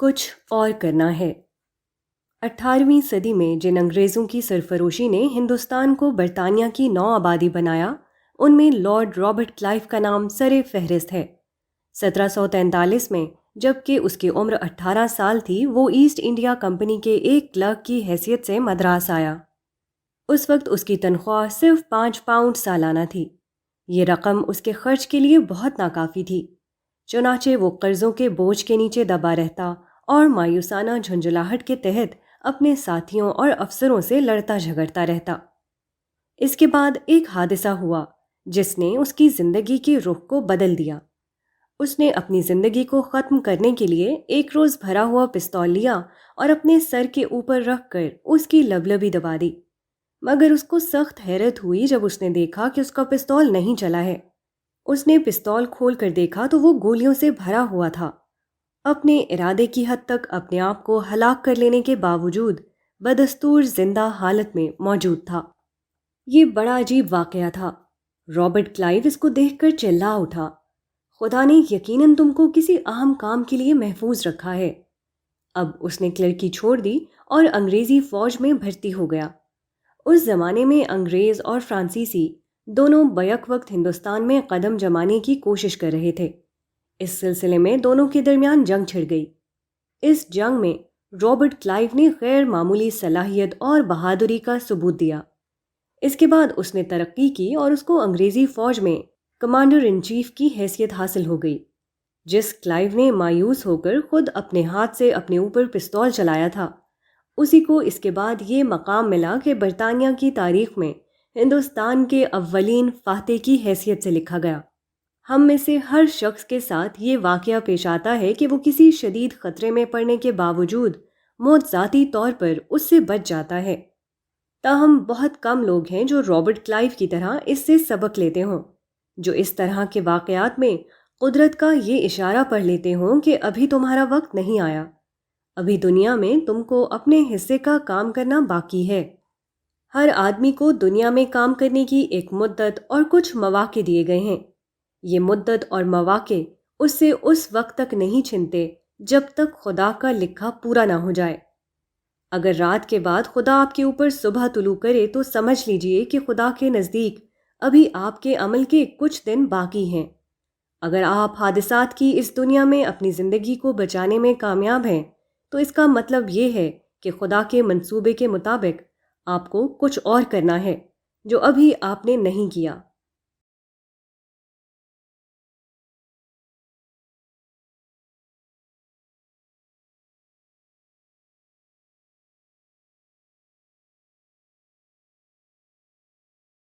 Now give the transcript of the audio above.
کچھ اور کرنا ہے۔ 18ویں صدی میں جن انگریزوں کی سرفروشی نے ہندوستان کو برطانیہ کی نو آبادی بنایا، ان میں لارڈ رابرٹ کلائیو کا نام سر فہرست ہے۔ 1743 میں جب کہ اس کی عمر 18 سال تھی، وہ ایسٹ انڈیا کمپنی کے ایک کلرک کی حیثیت سے مدراس آیا۔ اس وقت اس کی تنخواہ صرف 5 پاؤنڈ سالانہ تھی۔ یہ رقم اس کے خرچ کے لیے بہت ناکافی تھی، چنانچہ وہ قرضوں کے بوجھ کے نیچے دبا رہتا اور مایوسانہ جھنجھلاہٹ کے تحت اپنے ساتھیوں اور افسروں سے لڑتا جھگڑتا رہتا۔ اس کے بعد ایک حادثہ ہوا جس نے اس کی زندگی کے رخ کو بدل دیا۔ اس نے اپنی زندگی کو ختم کرنے کے لیے ایک روز بھرا ہوا پستول لیا اور اپنے سر کے اوپر رکھ کر اس کی لبلبی دبا دی، مگر اس کو سخت حیرت ہوئی جب اس نے دیکھا کہ اس کا پستول نہیں چلا ہے۔ اس نے پستول کھول کر دیکھا تو وہ گولیوں سے بھرا ہوا تھا۔ اپنے ارادے کی حد تک اپنے آپ کو ہلاک کر لینے کے باوجود بدستور زندہ حالت میں موجود تھا۔ یہ بڑا عجیب واقعہ تھا۔ رابرٹ کلائیو اس کو دیکھ کر چلا اٹھا، خدا نے یقیناً تم کو کسی اہم کام کے لیے محفوظ رکھا ہے۔ اب اس نے کلرکی چھوڑ دی اور انگریزی فوج میں بھرتی ہو گیا۔ اس زمانے میں انگریز اور فرانسیسی دونوں بیک وقت ہندوستان میں قدم جمانے کی کوشش کر رہے تھے۔ اس سلسلے میں دونوں کے درمیان جنگ چھڑ گئی۔ اس جنگ میں رابرٹ کلائیو نے غیر معمولی صلاحیت اور بہادری کا ثبوت دیا۔ اس کے بعد اس نے ترقی کی اور اس کو انگریزی فوج میں کمانڈر ان چیف کی حیثیت حاصل ہو گئی۔ جس کلائیو نے مایوس ہو کر خود اپنے ہاتھ سے اپنے اوپر پستول چلایا تھا، اسی کو اس کے بعد یہ مقام ملا کہ برطانیہ کی تاریخ میں ہندوستان کے اولین فاتح کی حیثیت سے لکھا گیا۔ ہم میں سے ہر شخص کے ساتھ یہ واقعہ پیش آتا ہے کہ وہ کسی شدید خطرے میں پڑنے کے باوجود موت ذاتی طور پر اس سے بچ جاتا ہے۔ تاہم بہت کم لوگ ہیں جو رابرٹ کلائیو کی طرح اس سے سبق لیتے ہوں، جو اس طرح کے واقعات میں قدرت کا یہ اشارہ پڑھ لیتے ہوں کہ ابھی تمہارا وقت نہیں آیا، ابھی دنیا میں تم کو اپنے حصے کا کام کرنا باقی ہے۔ ہر آدمی کو دنیا میں کام کرنے کی ایک مدت اور کچھ مواقع دیے گئے ہیں۔ یہ مدت اور مواقع اس سے اس وقت تک نہیں چھنتے جب تک خدا کا لکھا پورا نہ ہو جائے۔ اگر رات کے بعد خدا آپ کے اوپر صبح طلوع کرے تو سمجھ لیجئے کہ خدا کے نزدیک ابھی آپ کے عمل کے کچھ دن باقی ہیں۔ اگر آپ حادثات کی اس دنیا میں اپنی زندگی کو بچانے میں کامیاب ہیں تو اس کا مطلب یہ ہے کہ خدا کے منصوبے کے مطابق آپ کو کچھ اور کرنا ہے جو ابھی آپ نے نہیں کیا۔